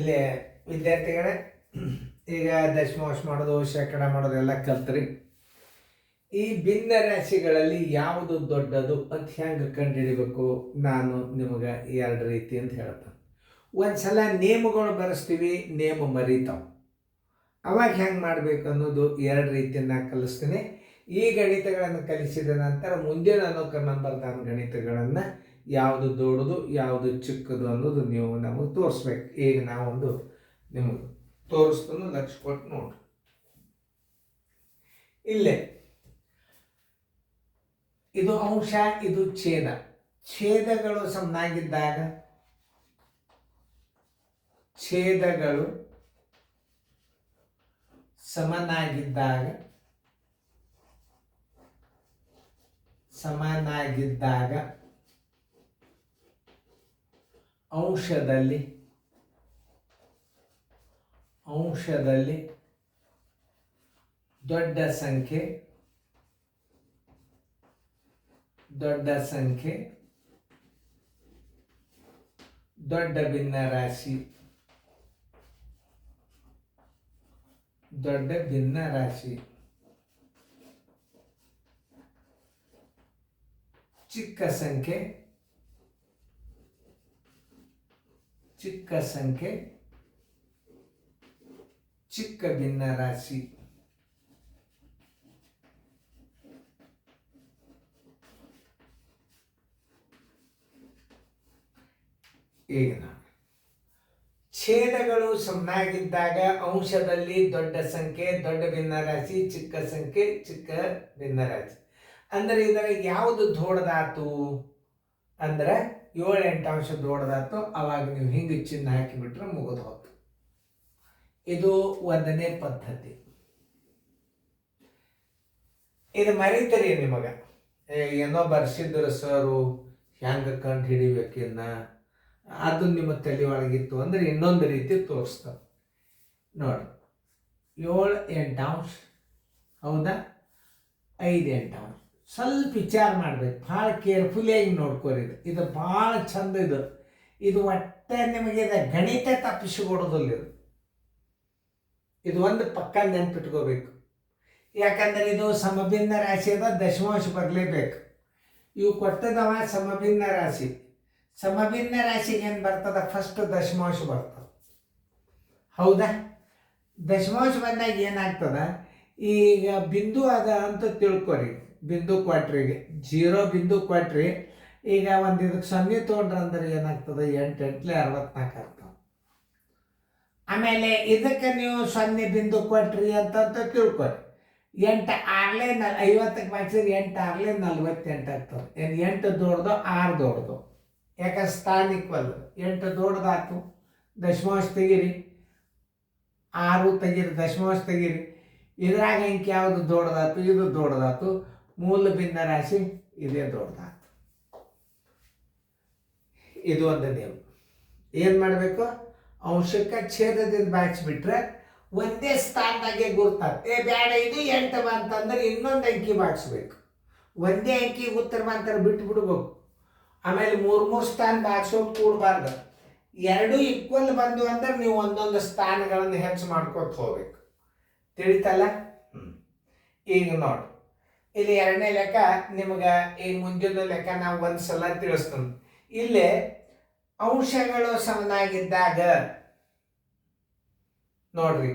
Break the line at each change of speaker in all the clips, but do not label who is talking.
ಇಲ್ಲಿ ವಿದ್ಯಾರ್ಥಿಗಳೇ, ಈಗ ದಶಮಾಂಶ ಮಾಡೋದು, ಶೇಕಡ ಮಾಡೋದು ಎಲ್ಲ ಕಲ್ತ್ರಿ. ಈ ಭಿನ್ನ ರಾಶಿಗಳಲ್ಲಿ ಯಾವುದು ದೊಡ್ಡದು ಅಂತ ಹೆಂಗೆ ಕಂಡುಹಿಡಿಬೇಕು, ನಾನು ನಿಮಗೆ 2 ರೀತಿ ಅಂತ ಹೇಳ್ತೇನೆ. ಒಂದ್ಸಲ ನೇಮಗಳು ಬರೆಸ್ತೀವಿ, ನೇಮ ಮರಿತಾವೆ. ಅವಾಗ ಹೆಂಗೆ ಮಾಡಬೇಕು ಅನ್ನೋದು 2 ರೀತಿಯನ್ನು ಕಲಿಸ್ತೀನಿ. ಈ ಗಣಿತಗಳನ್ನು ಕಲಿಸಿದ ನಂತರ ಮುಂದಿನ ಅನುಕ್ರಮ ನಂಬರ್ದಾನ ಗಣಿತಗಳನ್ನು ಯಾವುದು ದೊಡ್ಡದು ಯಾವುದು ಚಿಕ್ಕದು ಅನ್ನೋದು ನೀವು ನಮಗೆ ತೋರಿಸ್ಬೇಕು. ಈಗ ನಾವೊಂದು ನಿಮಗೆ ತೋರಿಸ್ತಾನು, ಲಕ್ಷ್ಯ ಕೊಟ್ಟು ನೋಡ್ರಿ. ಇಲ್ಲೇ ಇದು ಅಂಶ, ಇದು ಛೇದ. ಛೇದಗಳು ಸಮನಾಗಿದ್ದಾಗ ಸಮನಾಗಿದ್ದಾಗ ಅಂಶದಲ್ಲಿ ದೊಡ್ಡ ಸಂಖ್ಯೆ ದೊಡ್ಡ ಭಿನ್ನ ರಾಶಿ, ಚಿಕ್ಕ ಸಂಖ್ಯೆ ಚಿಕ್ಕ ಭಿನ್ನ ರಾಶಿ. ಈಗ ಛೇದಗಳು ಸಮನಾಗಿದ್ದಾಗ ಅಂಶದಲ್ಲಿ ದೊಡ್ಡ ಸಂಖ್ಯೆ ದೊಡ್ಡ ಭಿನ್ನರಾಶಿ, ಚಿಕ್ಕ ಸಂಖ್ಯೆ ಚಿಕ್ಕ ಭಿನ್ನರಾಶಿ. ಅಂದರೆ ಇದರ ಯಾವುದು ದೊಡ್ಡದಾತು ಅಂದ್ರೆ 7-8 ಅಂಶ ದೊಡ್ಡದಾತು. ಅವಾಗ ನೀವು ಹಿಂಗೆ ಚಿಹ್ನೆ ಹಾಕಿಬಿಟ್ರೆ ಮುಗಿದು ಹೋಯ್ತು. ಇದು 1ನೇ ಪದ್ಧತಿ. ಇದು ಮರೀತರಿ ನಿಮಗೆ ಏನೋ ಬರ್ಸಿದ್ರು ಸರು, ಹೆಂಗೆ ಕಂಡು ಹಿಡಿಬೇಕಿನ್ನ ಅದು ನಿಮ್ಮ ತಲೆ ಒಳಗಿತ್ತು ಅಂದ್ರೆ ಇನ್ನೊಂದು ರೀತಿ ತೋರಿಸ್ತಾರೆ ನೋಡಿ. 7-8 ಅಂಶ ಹೌದಾ, 5-8 ಅಂಶ. ಸ್ವಲ್ಪ ವಿಚಾರ ಮಾಡ್ಬೇಕು, ಭಾಳ ಕೇರ್ಫುಲಿಯಾಗಿ ನೋಡ್ಕೋರಿ. ಇದು ಭಾಳ ಚಂದ. ಇದು ಒಟ್ಟೆ ನಿಮಗೆ ಗಣಿತ ತಪ್ಪಿಸಿಕೊಡೋದಿಲ್ಲ. ಇದು ಒಂದು ಪಕ್ಕ ನೆನ್ಪಿಟ್ಕೋಬೇಕು. ಯಾಕಂದ್ರೆ ಇದು ಸಮಭಿನ್ನ ರಾಶಿ ಅದ, ದಶಮಾಂಶ ಬರಲೇಬೇಕು. ಇವು ಕೊಟ್ಟದವ ಸಮಭಿನ್ನ ರಾಶಿ. ಸಮಭಿನ್ನ ರಾಶಿಗೆ ಏನು ಬರ್ತದ, ಫಸ್ಟ್ ದಶಮಾಂಶ ಬರ್ತದೆ ಹೌದಾ. ದಶಮಾಂಶ ಬಂದಾಗ ಏನಾಗ್ತದ, ಈಗ ಬಿಂದು ಅದ ಅಂತ ತಿಳ್ಕೊರಿ. ಬಿಂದು ಕೊಟ್ರಿಗೆ 0 ಬಿಂದು ಕೊಟ್ರಿ. ಈಗ ಒಂದು ಇದಕ್ಕೆ 0 ತೊಗೊಂಡ್ರೆ ಅಂದ್ರೆ ಏನಾಗ್ತದೆ, 8 64 ಆಗ್ತದೆ. ಆಮೇಲೆ ಇದಕ್ಕೆ ನೀವು 0 ಬಿಂದು ಕೊಟ್ರಿ ಅಂತ ತಿಳ್ಕೊರಿ. 8 6 50ಕ್ಕೆ ಮಾಡಿಸಿದ್ರೆ 8 6 48 ಆಗ್ತದೆ. 8 ದೊಡ್ಡದು 6 ದೊಡ್ಡದು, ಯಾಕಂದ್ರೆ ಸ್ಥಾನ ಈಕ್ವಲ್. 8 ದೊಡ್ಡದಾತು, ದಶಮಾಂಶ ತೆಗೀರಿ. 6 ತೆಗೀರಿ, ದಶಮಾಂಶ ತೆಗೀರಿ. ಇದ್ರಾಗ ಅಂಕಿ ಯಾವುದು ದೊಡ್ಡದಾತು, ಇದು ದೊಡ್ಡದಾತು. ಮೂಲ ಭಿನ್ನ ರಾಶಿ ಇದೇ ದೊಡ್ಡದಾತು. ಇದು ಒಂದು ನಿಯಮ. ಏನು ಮಾಡಬೇಕು, ಅಂಶಕ್ಕೆ ಛೇದದಿಂದ ಬಾಚಿಬಿಟ್ರೆ ಒಂದೇ ಸ್ಥಾನದಾಗೆ ಗುರ್ತಾಗ್ತದೆ. ಬೇಡ ಇದು 8 ಬಂತಂದ್ರೆ ಇನ್ನೊಂದು ಅಂಕಿ ಬಾಚಿಸ್ಬೇಕು. ಒಂದೇ ಅಂಕಿ ಉತ್ತರ ಬಂತಾರೆ ಬಿಟ್ಟು ಬಿಡ್ಬೇಕು. ಆಮೇಲೆ 3 ಸ್ಥಾನ ಬಾಗಿಸೋದು ಕೂಡಬಾರ್ದು. 2 ಈಕ್ವಲ್ ಬಂದು ಅಂದ್ರೆ ನೀವು ಒಂದೊಂದು ಸ್ಥಾನಗಳನ್ನು ಹೆಚ್ಚು ಮಾಡ್ಕೊತ ಹೋಗ್ಬೇಕು. ತಿಳಿತಲ್ಲ. ಈಗ ನೋಡಿ, ಇಲ್ಲಿ 2ನೇ ಲೆಕ್ಕ ನಿಮ್ಗೆ ಈಗ ಮುಂದಿನ ಲೆಕ್ಕ ನಾವು ಒಂದ್ಸಲ ತಿಳಿಸ್ತೀನಿ. ಇಲ್ಲಿ ಅಂಶಗಳು ಸಮನಾಗಿದ್ದಾಗ ನೋಡ್ರಿ,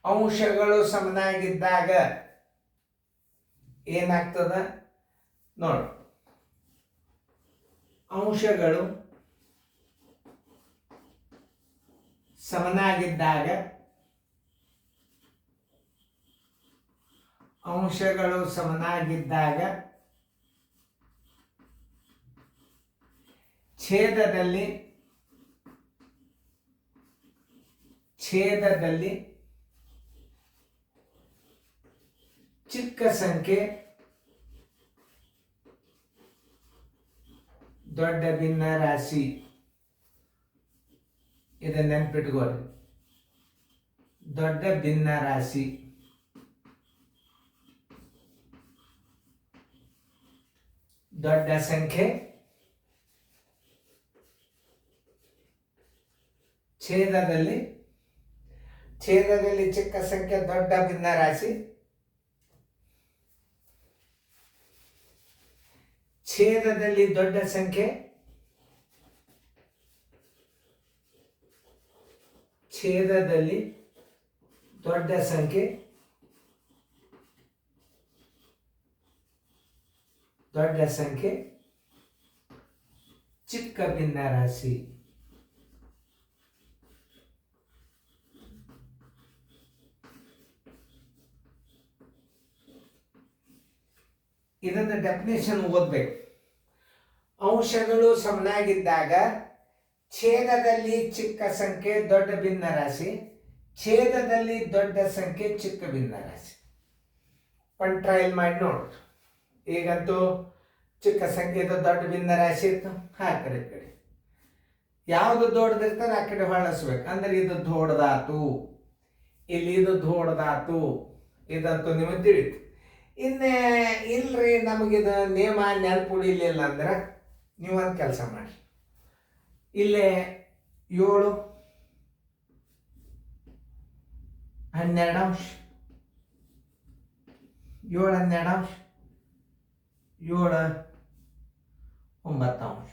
ಅಂಶಗಳು ಸಮನಾಗಿದ್ದಾಗ ಏನಾಗ್ತದ ನೋಡಿ. ಅಂಶಗಳು ಸಮನಾಗಿದ್ದಾಗ ಛೇದದಲ್ಲಿ ಚಿಕ್ಕ ಸಂಖ್ಯೆ ದೊಡ್ಡ ಭಿನ್ನ ರಾಶಿ. ಇದನ್ನ ನೆನ್ಪಿಟ್ಕೊಳ್ಳಿ. ದೊಡ್ಡ ಭಿನ್ನ ರಾಶಿ ದೊಡ್ಡ ಸಂಖ್ಯೆ ಛೇದದಲ್ಲಿ ಚಿಕ್ಕ ಸಂಖ್ಯೆ ದೊಡ್ಡ ಭಿನ್ನರಾಶಿ, ಛೇದದಲ್ಲಿ ದೊಡ್ಡ ಸಂಖ್ಯೆ, ಛೇದದಲ್ಲಿ ದೊಡ್ಡ ಸಂಖ್ಯೆ, ಚಿಕ್ಕ ಭಿನ್ನರಾಶಿ. ಇದನ್ನ ಡೆಫಿನೇಷನ್ ಓದ್ಬೇಕು. ಅಂಶಗಳು ಸಮನಾಗಿದ್ದಾಗ ಛೇದದಲ್ಲಿ ಚಿಕ್ಕ ಸಂಖ್ಯೆ ದೊಡ್ಡ ಭಿನ್ನರಾಶಿ, ಛೇದದಲ್ಲಿ ದೊಡ್ಡ ಸಂಖ್ಯೆ ಚಿಕ್ಕ ಭಿನ್ನರಾಶಿ. ಒಂದು ಟ್ರಯಲ್ ಮಾಡಿ ನೋಡ್ರಿ. ಈಗಂತೂ ಚಿಕ್ಕ ಸಂಖ್ಯೆದ ದೊಡ್ಡ ಭಿನ್ನರಾಶಿ ಇತ್ತು, ಹಾಕ್ರಿ ಈ ಕಡೆ. ಯಾವುದು ದೊಡ್ಡದಿರ್ತದೆ ಆ ಕಡೆ ಹೊಳಸ್ಬೇಕು. ಅಂದ್ರೆ ಇದು ದೊಡ್ಡದಾತು, ಇಲ್ಲಿ ಇದು ದೊಡ್ಡದಾತು, ಇದಂತೂ ನಿಮಗೆ ತಿಳಿತು. ಇಲ್ರಿ ನಮಗಿದು ನೇಮ ನೆನಪುಡಿಲಿಲ್ಲ ಅಂದ್ರೆ ನೀವೊಂದು ಕೆಲಸ ಮಾಡಿ. ಇಲ್ಲೇ 7 12 ಅಂಶ, 7 12 ಅಂಶ, 7 9 ಅಂಶ.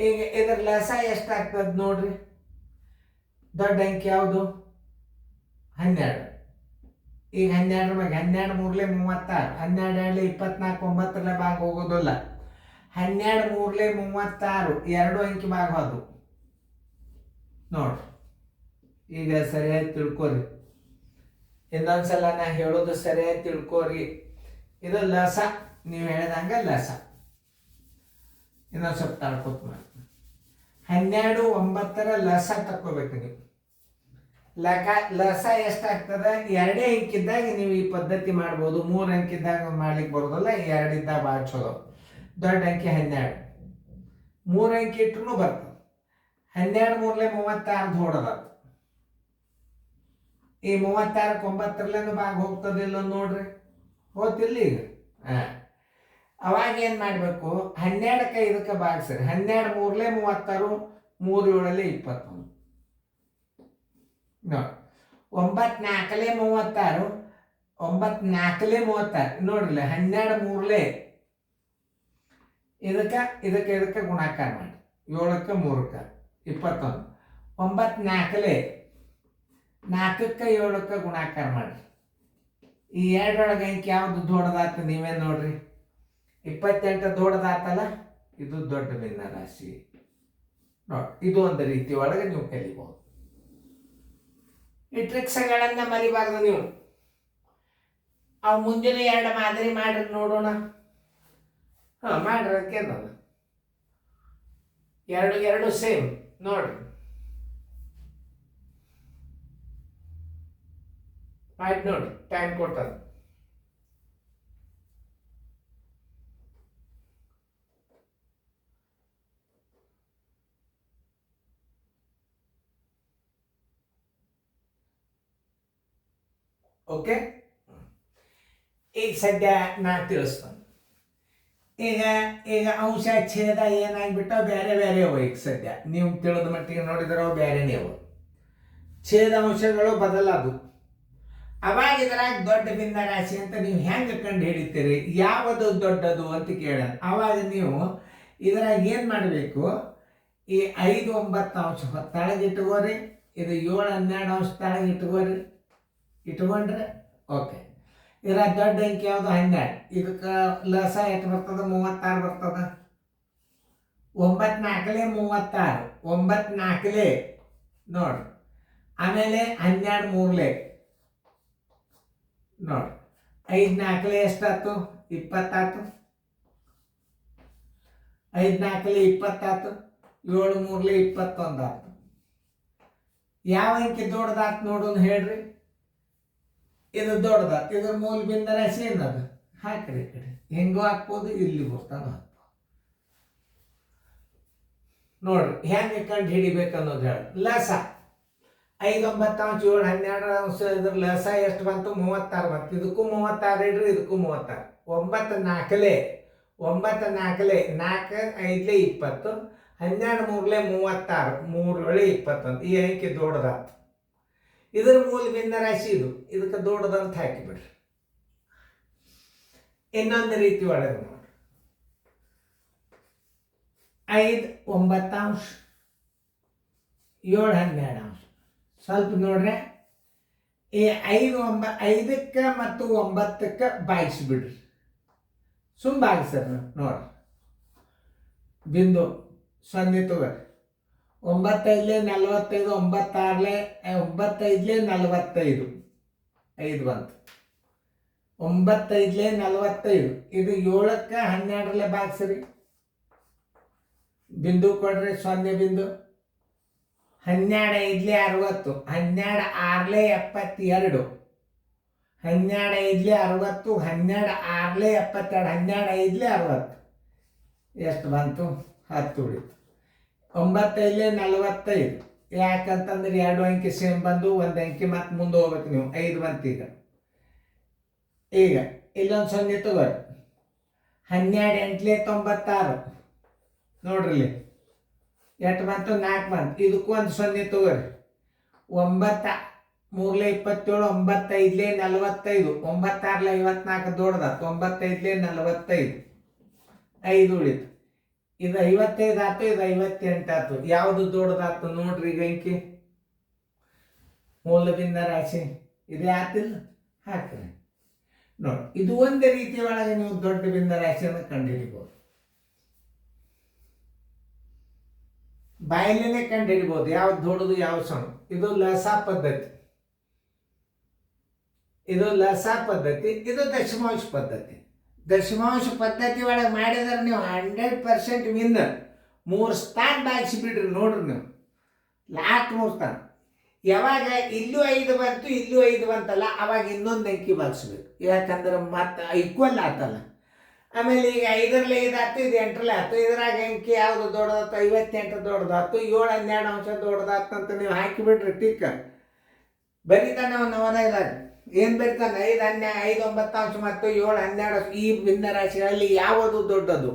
ಈಗ ಇದರ ಲಸ ಎಷ್ಟಾಗ್ತದೆ ನೋಡ್ರಿ. ದೊಡ್ಡ ಅಂಕಿ ಯಾವುದು? 12. ಈಗ 12 ಮ್ಯಾಗ 12 3 36, 12 24, 9 ಭಾಗ ಹೋಗೋದಿಲ್ಲ. 12 3 36, 2 ಅಂಕಿ ಭಾಗ ಹೋದು ನೋಡ್ರಿ. ಈಗ ಸರಿಯಾಗಿ ತಿಳ್ಕೊರಿ. ಇನ್ನೊಂದ್ಸಲ ನಾ ಹೇಳೋದು ಸರಿಯಾಗಿ ತಿಳ್ಕೊರಿ. ಇದು ಲಸ, ನೀವು ಹೇಳಿದಂಗ ಲಸ. ಇನ್ನೊಂದು ಸ್ವಲ್ಪ ತಳ್ಕೊತ ಮಾಡಿ. 12 9 ಲಸ ತಕ್ಕೋಬೇಕು ನೀವು. ಲಸ ಎಷ್ಟಾಗ್ತದೆ? 2 ಅಂಕಿದ್ದಾಗ ನೀವು ಈ ಪದ್ಧತಿ ಮಾಡ್ಬೋದು. 3 ಅಂಕಿದ್ದಾಗ ಮಾಡ್ಲಿಕ್ಕೆ ಬರೋದಲ್ಲ. 2 ಇದ್ದಾಗ ಭಾಳ ಚಲೋ. ದೊಡ್ಡ ಅಂಕಿ 12, 3 ಅಂಕಿ ಇಟ್ರು ಬರ್ತದೆ. 12 3 36 ದೊಡ್ಡದ. ಈ 36 9 ಭಾಗ ಹೋಗ್ತದಿಲ್ಲ ನೋಡ್ರಿ. ಹೋಗ್ತಿಲ್ಲ ಈಗ. ಅವಾಗ ಏನ್ ಮಾಡ್ಬೇಕು? 12ಕ್ಕೆ ಇದಕ್ಕೆ ಭಾಗಿಸ್ರಿ. 12 3 36, 3 7 21 ನೋಡಿ. 9 4 36, 9 4 36 ನೋಡ್ರಿಲ್ಲ. 12 3 ಇದಕ್ಕೆ ಗುಣಾಕಾರ ಮಾಡಿ. 7ಕ್ಕೆ 3ಕ್ಕೆ 21. 9 4 4ಕ್ಕೆ 7ಕ್ಕೆ ಗುಣಾಕಾರ ಮಾಡಿ. ಈ 2 ಅಂಕಿ ಯಾವ್ದು ದೊಡ್ಡದಾತ ನೀವೇ ನೋಡ್ರಿ. 28 ದೊಡ್ಡದಾತಲ್ಲ, ಇದು ದೊಡ್ಡ ಭಿನ್ನರಾಶಿ ನೋಡಿ. ಇದು ಒಂದು ರೀತಿ ಒಳಗೆ ನೀವು ಕಲಿಬಹುದು. ಈ ಟ್ರಿಕ್ಸ್ಗಳನ್ನ ಮರಿಬಾರ್ದು ನೀವು. ಅವು ಮುಂಜಾನೆ 2 ಮಾದರಿ ಮಾಡ್ರಿ ನೋಡೋಣ. ಮಾಡ್ರಿ. ಅದಕ್ಕೇನದು 2 ಸೇಮ್ ನೋಡ್ರಿ. ಆಯ್ತು ನೋಡಿ, ಟೈಮ್ ಕೊಟ್ಟದ. ಓಕೆ, ಈಗ ಸದ್ಯ ನಾ ತಿಳಿಸ್ತಾನೆ. ಈಗ ಅಂಶ ಛೇದ ಏನಾಗ್ಬಿಟ್ಟ ಬೇರೆ ಬೇರೆ ಅವ. ಈಗ ಸದ್ಯ ನೀವು ತಿಳಿದ ಮಟ್ಟಿಗೆ ನೋಡಿದ್ರೆ ಅವು ಬೇರೆನೇ ಅವು. ಛೇದ ಅಂಶಗಳು ಬದಲಾದು. ಅವಾಗ ಇದ್ರಾಗ ದೊಡ್ಡ ಭಿನ್ನರಾಶಿ ಅಂತ ನೀವು ಹೆಂಗೆ ಕಂಡು ಹಿಡಿತೀರಿ? ಯಾವುದು ದೊಡ್ಡದು ಅಂತ ಕೇಳೋಣ. ಅವಾಗ ನೀವು ಇದ್ರಾಗ ಏನು ಮಾಡಬೇಕು? ಈ 5 9 ಅಂಶ ತಳಗಿಟ್ಕೋರಿ. ಇದು 7 12 ಅಂಶ ತಳಗಿಟ್ಕೋರಿ. ಇಟ್ಕೊಂಡ್ರೆ ಓಕೆ. ಇದರ ದೊಡ್ಡ ಅಂಕಿ ಯಾವುದು? 12. ಇದಕ್ಕೆ ಲಸ ಎಷ್ಟು ಬರ್ತದ? 36 ಬರ್ತದ. 9 4 36, 9 4 ನೋಡ್ರಿ. ಆಮೇಲೆ 12 3 ನೋಡ್ರಿ. 5 4 ಎಷ್ಟಾಯ್ತು? 20 ಆಯ್ತು. 5 4 20 ಆಯ್ತು. 7 3 21 ಆಯ್ತು. ಯಾವ ಅಂಕಿ ದೊಡ್ಡದಾಯ್ತು ನೋಡೋಣ ಹೇಳ್ರಿ. ಇದು ದೊಡ್ಡದಾಯ್ತು. ಇದ್ರ ಮೂಲ ಭಿನ್ನರಾಶಿ ಏನದು? ಹಾಕ್ರಿ ಈ ಕಡೆ. ಹೆಂಗೋ ಹಾಕ್ಬೋದು, ಇಲ್ಲಿ ಬರ್ತಾನ ಹಾಕ್ಬೋದು ನೋಡ್ರಿ. ಹೆಂಗೆ ಕಂಡು ಹಿಡಿಬೇಕು ಅನ್ನೋದು ಹೇಳಿ. ಲಸ 5 9 ಅಂಶ 7 12 ಅಂಶ. ಇದ್ರ ಲಸ ಎಷ್ಟು ಬಂತು? 36 ಬಂತು. ಇದಕ್ಕೂ 36 ಇಡ್ರಿ, ಇದಕ್ಕೂ 36. 9 4 9 ನಾಲ್ಕಲೆ 4 5 20, 12 3 36, 3 21. ಈ ಅಂಕಿ ದೊಡ್ಡದಾತು. ಇದರ ಮೂಲ ಭಿನ್ನ ರಾಶಿ ಇದು, ಇದಕ್ಕೆ ದೊಡ್ಡದಂತ ಹಾಕಿಬಿಡ್ರಿ. ಇನ್ನೊಂದು ರೀತಿ ಒಳಗೆ ನೋಡ್ರಿ, 5 9 7 12. ಸ್ವಲ್ಪ ನೋಡ್ರೆ ಈ 5ಕ್ಕೆ ಮತ್ತು 9ಕ್ಕೆ ಬಾಗಿಸ್ಬಿಡ್ರಿ. ಬಾಗಿಸ್ರಿ ನೋಡ್ರಿ. ಬಿಂದು 0 ತಗೋರಿ. 9 5 45, 9 6 9 5 45, 5 ಬಂತು. 9 5 45. ಇದು 7ಕ್ಕೆ 12 ಬಾಗಿಸ್ರಿ. ಬಿಂದು ಕೊಡ್ರಿ, 0 ಬಿಂದು. 12 5 60, 12 6 72, 12 5 60, 12 6 72, 12 5 60. ಎಷ್ಟು ಬಂತು? 10 ಉಳಿತು. 9 5 45. ಯಾಕಂತಂದ್ರೆ 2 ಅಂಕಿ ಸೇಮ್ ಬಂದು 1 ಅಂಕಿ ಮತ್ತೆ ಮುಂದೆ ಹೋಗ್ಬೇಕು ನೀವು. 5 ಬಂತು. ಈಗ ಇಲ್ಲೊಂದು 0 ತಗೋರಿ. 12 8 96. ನೋಡ್ರಿ ಎಷ್ಟು ಬಂತು? 4 ಬಂತು. ಇದಕ್ಕೂ ಒಂದು 0 ತಗೋರಿ. 9 3 27, 9 5 45, 9 6 54 ದೊಡ್ಡದಾತು. 9 5 45, 5 ಉಳಿತು. ಇದು 55 ಆಯ್ತು, ಇದು 58 ಆಯ್ತು. ಯಾವುದು ದೊಡ್ಡದಾತು ನೋಡ್ರಿ ಈಗ ಅಂಕಿ? ಮೂಲ ಭಿನ್ನ ರಾಶಿ ಇದೇ ಆತಿಲ್ಲ, ಹಾಕ್ರಿ ನೋಡಿ. ಇದು ಒಂದೇ ರೀತಿಯ ಒಳಗೆ ನೀವು ದೊಡ್ಡ ಭಿನ್ನ ರಾಶಿಯನ್ನು ಕಂಡುಹಿಡಿಬಹುದು. ಬಾಯಲ್ಲೇ ಕಂಡುಹಿಡಿಬಹುದು ಯಾವ್ದು ದೊಡ್ಡದು ಯಾವ ಸಣ್ಣ. ಇದು ಲಸ ಪದ್ಧತಿ, ಇದು ದಶಮಾಂಶ ಪದ್ಧತಿ. ದಶಮಾಂಶ ಪದ್ಧತಿ ಒಳಗೆ ಮಾಡಿದ್ರೆ ನೀವು 100% ವಿನ್. 3 ಸ್ಥಾನ ಬಾಗಿಸಿಬಿಡ್ರಿ ನೋಡ್ರಿ ನೀವು. ಲಾಸ್ಟ್ 3 ಸ್ಥಾನ. ಯಾವಾಗ ಇಲ್ಲೂ 5 ಬಂತು, ಇಲ್ಲೂ 5 ಬಂತಲ್ಲ, ಅವಾಗ ಇನ್ನೊಂದು ಅಂಕಿ ಬಾಗಿಸ್ಬೇಕು. ಯಾಕಂದ್ರೆ ಮತ್ತೆ ಈಕ್ವಲ್ ಆತಲ್ಲ. ಆಮೇಲೆ ಈಗ 5ರಲ್ಲಿ 5 ಆಯ್ತು, ಇದು 8ರಲ್ಲಿ ಆಯ್ತು. ಇದ್ರಾಗ ಅಂಕಿ ಯಾವುದು ದೊಡ್ಡದಾಯ್ತು? 58 ದೊಡ್ಡದಾಯ್ತು. 7 12 ಅಂಶ ದೊಡ್ಡದಾಯ್ತು ಅಂತ ನೀವು ಹಾಕಿಬಿಡ್ರಿ ಟಿಕ್ಕ. ಬರೀತಾನೆ ಅವನು ಅವನಾಗ ಏನು ಬರೀತಾನೆ? 5 9 ಅಂಶ ಮತ್ತು 7 12. ಈ ಭಿನ್ನ ರಾಶಿಗಳಲ್ಲಿ ಯಾವುದು ದೊಡ್ಡದು?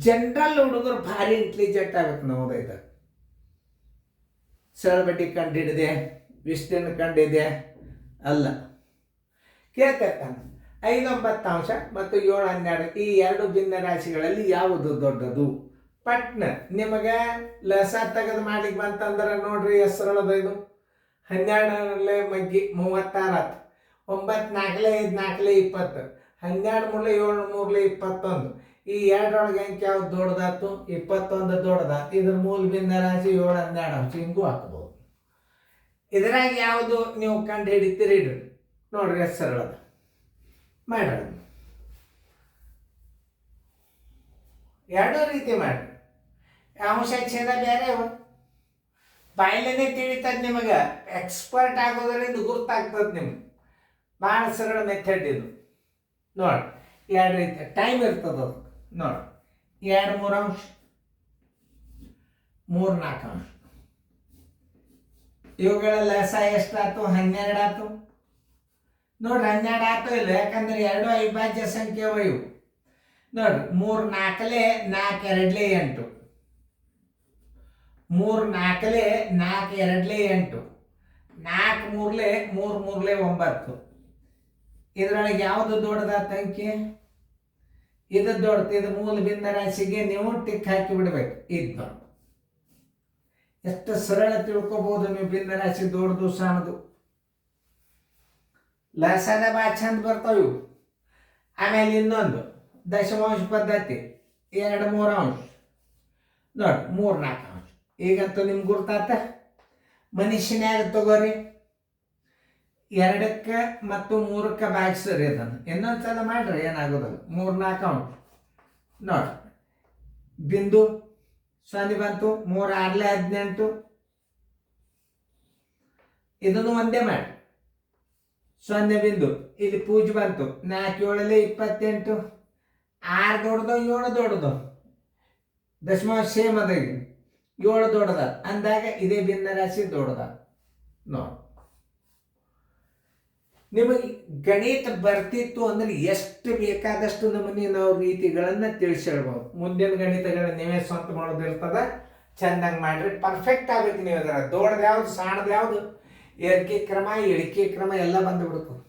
ಜನರಲ್ ಹುಡುಗರು ಭಾರಿ ಇಂಟೆಲಿಜೆಂಟ್ ಆಗಬೇಕು. ನಾವು ಇದು ಸರಳ ಬಡ್ಡಿ ಕಂಡಿಡಿದೆ, ವಿಸ್ತೀರ್ಣ ಕಂಡಿದೆ ಅಲ್ಲ. ಕೇಳ್ತಾನೆ 5 9 ಅಂಶ ಮತ್ತು 7 12. ಈ 2 ಭಿನ್ನ ರಾಶಿಗಳಲ್ಲಿ ಯಾವುದು ದೊಡ್ಡದು? ಪಟ್ನ ನಿಮಗೆ ಲಸ ತೆಗೆದು ಮಾಡ್ಲಿಕ್ಕೆ ಬಂತಂದ್ರೆ ನೋಡ್ರಿ ಎಷ್ಟು ಸರಳದ ಇದು. 12ರಲ್ಲಿ ಮಗ್ಗಿ 36 ಆಯ್ತು. 9 4 5 4 20, 12 3 7 3 21. ಈ 2ರೊಳಗೆ ಅಂಕಿ ಯಾವ್ದು ದೊಡ್ಡದಾಯ್ತು? 21 ದೊಡ್ಡದಾಯ್ತು. ಇದ್ರ ಮೂಲ ಭಿನ್ನ ರಾಶಿ 7 12 ಅಂಶ. ಹಿಂಗೂ ಹಾಕ್ಬೋದು. ಇದ್ರಾಗ ಯಾವುದು ನೀವು ಕಂಡು ಹಿಡಿತೀರಿ ನೋಡ್ರಿ ಎಷ್ಟು ಸರಳದ ಮಾಡ್ರಿ. 2 ರೀತಿ ಮಾಡ್ರಿ. ಅಂಶ ಛೇದ ಬೇರೆ ಬಾಯಲ್ಲೇ ತಿಳಿತದ ನಿಮಗೆ. ಎಕ್ಸ್ಪರ್ಟ್ ಆಗೋದ್ರಿಂದ ಗುರ್ತಾಗ್ತದೆ ನಿಮ್ಗೆ. ಭಾಳ ಸರಳ ಮೆಥಡ್ ಇದು ನೋಡಿ. 2 ರೀತಿ ಟೈಮ್ ಇರ್ತದೆ ಅದು ನೋಡಿ. 2 3 ಅಂಶ, 3 4 ಅಂಶ. ಇವುಗಳ ಲಸ ಎಷ್ಟಾಯ್ತು? 12 ಆಯ್ತು ನೋಡ್ರಿ. 12 ಆಯ್ತು ಇಲ್ಲ, ಯಾಕಂದ್ರೆ 2 ಅವಿಭಾಜ್ಯ ಸಂಖ್ಯೆ ಇವು ನೋಡ್ರಿ. 3 4 4 2 8, 3 4 4 2 8, 4 3 3 9. ಇದರೊಳಗೆ ಯಾವುದು ದೊಡ್ಡದಾತ ಅಂಕಿ? ಇದು ದೊಡ್ಡದು. ಇದು ಮೂಲ ಭಿನ್ನ ರಾಶಿಗೆ ನೀವು ಟಿಕ್ ಹಾಕಿ ಬಿಡ್ಬೇಕು. ಇದು ನೋಡಿ ಎಷ್ಟು ಸರಳ ತಿಳ್ಕೊಬಹುದು ನೀವು. ಭಿನ್ನ ರಾಶಿ ದೊಡ್ಡದು ಸಣ್ಣದು ಲಸದ ಭಾಳ ಚಂದ ಬರ್ತಾವೆ ಇವು. ಆಮೇಲೆ ಇನ್ನೊಂದು ದಶಮಾಂಶ ಪದ್ಧತಿ 2 3 ಅಂಶ ನೋಡಿ, 3 4 ಅಂಶ. ಈಗಂತೂ ನಿಮ್ಗೆ ಗುರ್ತಾತ. ಮನುಷ್ಯನ್ಯಾಗ ತಗೋರಿ, 2ಕ್ಕೆ ಮತ್ತು 3ಕ್ಕೆ ಬಾಗಿಸ್ರಿ. ಅದನ್ನು ಇನ್ನೊಂದ್ಸಲ ಮಾಡ್ರಿ, ಏನಾಗೋದಲ್ಲ. 3 4 ಅಂಶ ನೋಡಿ. ಬಿಂದು 0 ಬಂತು. 3 6 18. ಇದನ್ನು ಒಂದೇ ಮಾಡಿ. 0 ಬಿಂದು. ಇಲ್ಲಿ ಪೂಜೆ ಬಂತು. 4 7 28. 6 ದೊಡ್ಡದು, 7 ದೊಡ್ಡದು. ದಶಮಾಂಶ ಸೇಮ್ ಅದ. 7 ದೊಡ್ಡದ ಅಂದಾಗ ಇದೇ ಭಿನ್ನ ರಾಶಿ ದೊಡ್ಡದ ನೋಡಿ. ನಿಮಗೆ ಗಣಿತ ಬರ್ತಿತ್ತು ಅಂದ್ರೆ ಎಷ್ಟು ಬೇಕಾದಷ್ಟು ನಮೂನಿ ನಾವು ರೀತಿಗಳನ್ನು ತಿಳಿಸಿಡ್ಬೋದು. ಮುಂದಿನ ಗಣಿತಗಳನ್ನ ನೀವೇ ಸ್ವಂತ ಮಾಡೋದಿರ್ತದ, ಚೆಂದಂಗೆ ಮಾಡ್ರಿ, ಪರ್ಫೆಕ್ಟ್ ಆಗ್ಬೇಕು. ನೀವು ಅದರ ದೊಡ್ಡದು ಯಾವ್ದು ಸಣ್ಣದು ಯಾವುದು, ಏರಿಕೆ ಕ್ರಮ ಇಳಿಕೆ ಕ್ರಮ ಎಲ್ಲ ಬಂದುಬಿಡ್ತದೆ.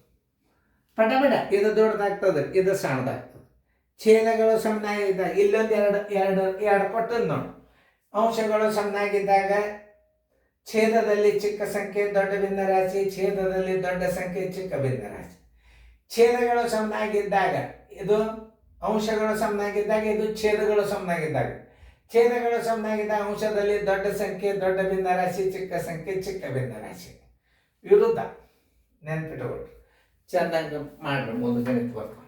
ಪಟ ಇದು ದೊಡ್ಡದಾಗ್ತದೆ, ಇದು ಸಣ್ಣದಾಗ್ತದೆ. ಛೇದಗಳು ಸಣ್ಣಾಗಿದ್ದಾಗ ಇಲ್ಲೊಂದು ಎರಡು ಪಟ್ಟು ನೋಡಿ. ಅಂಶಗಳು ಸಣ್ಣಾಗಿದ್ದಾಗ ಛೇದದಲ್ಲಿ ಚಿಕ್ಕ ಸಂಖ್ಯೆ ದೊಡ್ಡ ಭಿನ್ನರಾಶಿ, ಛೇದದಲ್ಲಿ ದೊಡ್ಡ ಸಂಖ್ಯೆ ಚಿಕ್ಕ ಭಿನ್ನರಾಶಿ. ಛೇದಗಳು ಸಮನಾಗಿದ್ದಾಗ ಇದು ಅಂಶಗಳು ಸಮನಾಗಿದ್ದಾಗ, ಇದು ಛೇದಗಳು ಸಮನಾಗಿದ್ದಾಗ. ಛೇದಗಳು ಸಮನಾಗಿದ್ದಾಗ ಅಂಶದಲ್ಲಿ ದೊಡ್ಡ ಸಂಖ್ಯೆ ದೊಡ್ಡ ಭಿನ್ನರಾಶಿ, ಚಿಕ್ಕ ಸಂಖ್ಯೆ ಚಿಕ್ಕ ಭಿನ್ನರಾಶಿ. ವಿರುದ್ಧ ನೆನ್ಪಿಟ್ಕೊಳ್ರಿ, ಚೆನ್ನಾಗಿ ಮಾಡ್ರಿ, ಮುಂದೆ ಗಣಿತ ಬರ್ತಾರೆ.